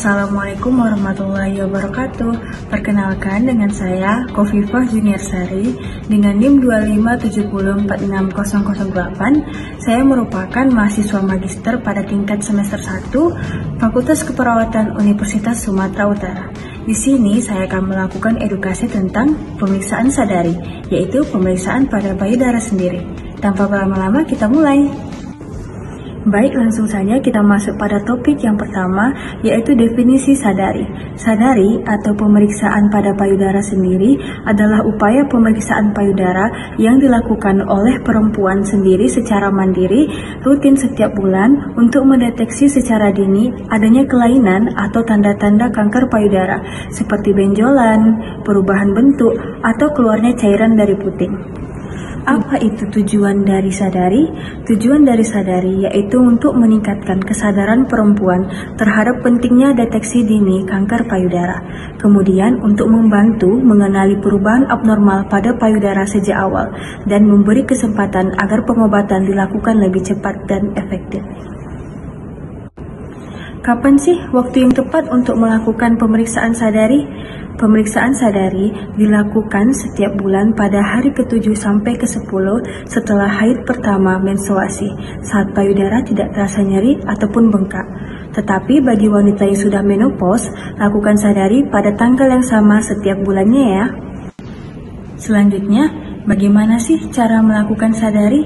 Assalamualaikum warahmatullahi wabarakatuh. Perkenalkan dengan saya Kofifah Junior Sari dengan NIM 257046008. Saya merupakan mahasiswa magister pada tingkat semester 1 Fakultas Keperawatan Universitas Sumatera Utara. Di sini saya akan melakukan edukasi tentang pemeriksaan sadari, yaitu pemeriksaan pada payudara sendiri. Tanpa berlama-lama kita mulai. Baik, langsung saja kita masuk pada topik yang pertama, yaitu definisi sadari. Sadari atau pemeriksaan pada payudara sendiri adalah upaya pemeriksaan payudara yang dilakukan oleh perempuan sendiri secara mandiri rutin setiap bulan untuk mendeteksi secara dini adanya kelainan atau tanda-tanda kanker payudara seperti benjolan, perubahan bentuk, atau keluarnya cairan dari puting. Apa itu tujuan dari sadari? Tujuan dari sadari yaitu untuk meningkatkan kesadaran perempuan terhadap pentingnya deteksi dini kanker payudara. Kemudian untuk membantu mengenali perubahan abnormal pada payudara sejak awal dan memberi kesempatan agar pengobatan dilakukan lebih cepat dan efektif. Kapan sih waktu yang tepat untuk melakukan pemeriksaan sadari? Pemeriksaan sadari dilakukan setiap bulan pada hari ke-7 sampai ke-10 setelah haid pertama menstruasi, saat payudara tidak terasa nyeri ataupun bengkak. Tetapi bagi wanita yang sudah menopause, lakukan sadari pada tanggal yang sama setiap bulannya ya. Selanjutnya, bagaimana sih cara melakukan sadari?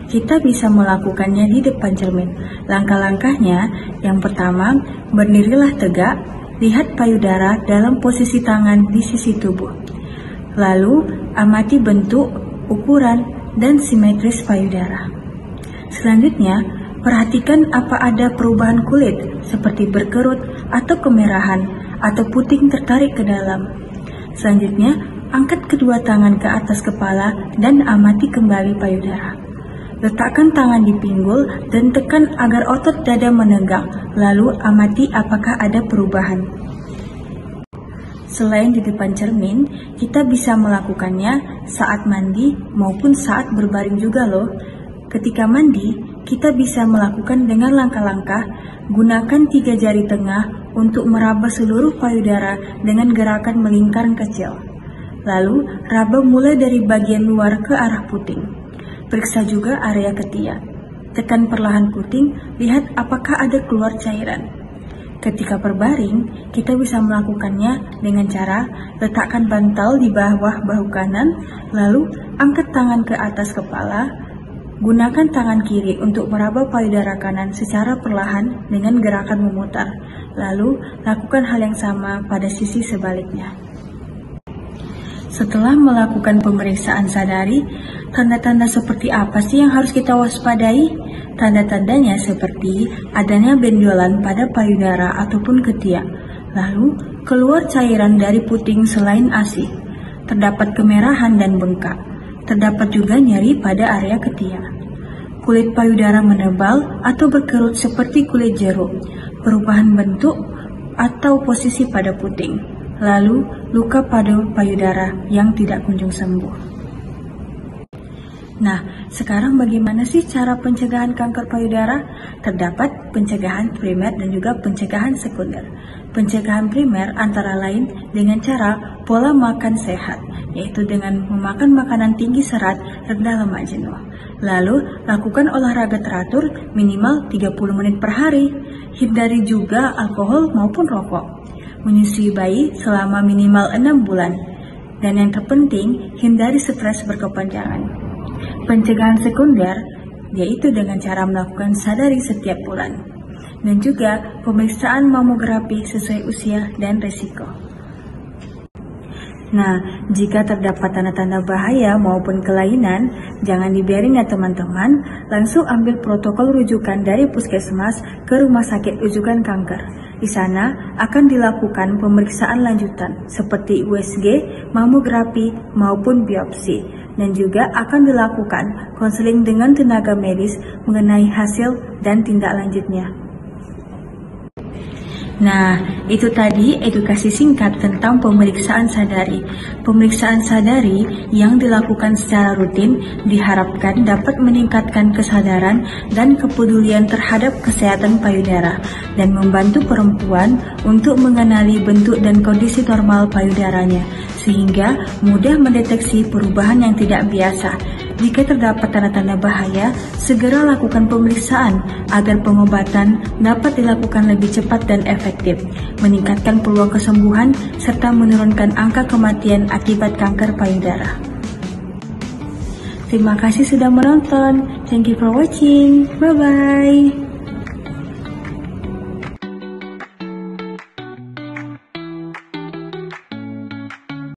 Kita bisa melakukannya di depan cermin. Langkah-langkahnya, yang pertama, berdirilah tegak. Lihat payudara dalam posisi tangan di sisi tubuh. Lalu, amati bentuk, ukuran, dan simetris payudara. Selanjutnya, perhatikan apa ada perubahan kulit seperti berkerut atau kemerahan atau puting tertarik ke dalam. Selanjutnya, angkat kedua tangan ke atas kepala dan amati kembali payudara. Letakkan tangan di pinggul dan tekan agar otot dada menegak, lalu amati apakah ada perubahan. Selain di depan cermin, kita bisa melakukannya saat mandi maupun saat berbaring juga loh. Ketika mandi, kita bisa melakukan dengan langkah-langkah, gunakan 3 jari tengah untuk meraba seluruh payudara dengan gerakan melingkar kecil. Lalu, raba mulai dari bagian luar ke arah puting. Periksa juga area ketiak. Tekan perlahan puting, lihat apakah ada keluar cairan. Ketika berbaring, kita bisa melakukannya dengan cara letakkan bantal di bawah bahu kanan, lalu angkat tangan ke atas kepala. Gunakan tangan kiri untuk meraba payudara kanan secara perlahan dengan gerakan memutar. Lalu, lakukan hal yang sama pada sisi sebaliknya. Setelah melakukan pemeriksaan sadari, tanda-tanda seperti apa sih yang harus kita waspadai? Tanda-tandanya seperti adanya benjolan pada payudara ataupun ketiak, lalu keluar cairan dari puting selain ASI, terdapat kemerahan dan bengkak, terdapat juga nyeri pada area ketiak, kulit payudara menebal atau berkerut seperti kulit jeruk, perubahan bentuk atau posisi pada puting, lalu luka pada payudara yang tidak kunjung sembuh. Nah, sekarang bagaimana sih cara pencegahan kanker payudara? Terdapat pencegahan primer dan juga pencegahan sekunder. Pencegahan primer antara lain dengan cara pola makan sehat, yaitu dengan memakan makanan tinggi serat, rendah lemak jenuh. Lalu, lakukan olahraga teratur minimal 30 menit per hari. Hindari juga alkohol maupun rokok. Menyusui bayi selama minimal 6 bulan. Dan yang terpenting, hindari stres berkepanjangan. Pencegahan sekunder yaitu dengan cara melakukan sadari setiap bulan. Dan juga pemeriksaan mamografi sesuai usia dan resiko. Nah, jika terdapat tanda-tanda bahaya maupun kelainan, jangan dibiarin ya teman-teman, langsung ambil protokol rujukan dari puskesmas ke rumah sakit rujukan kanker. Di sana akan dilakukan pemeriksaan lanjutan seperti USG, mamografi, maupun biopsi. Dan juga akan dilakukan konseling dengan tenaga medis mengenai hasil dan tindak lanjutnya. Nah, itu tadi edukasi singkat tentang pemeriksaan sadari. Pemeriksaan sadari yang dilakukan secara rutin diharapkan dapat meningkatkan kesadaran dan kepedulian terhadap kesehatan payudara dan membantu perempuan untuk mengenali bentuk dan kondisi normal payudaranya, sehingga mudah mendeteksi perubahan yang tidak biasa. Jika terdapat tanda-tanda bahaya, segera lakukan pemeriksaan agar pengobatan dapat dilakukan lebih cepat dan efektif, meningkatkan peluang kesembuhan, serta menurunkan angka kematian akibat kanker payudara. Terima kasih sudah menonton. Thank you for watching. Bye-bye.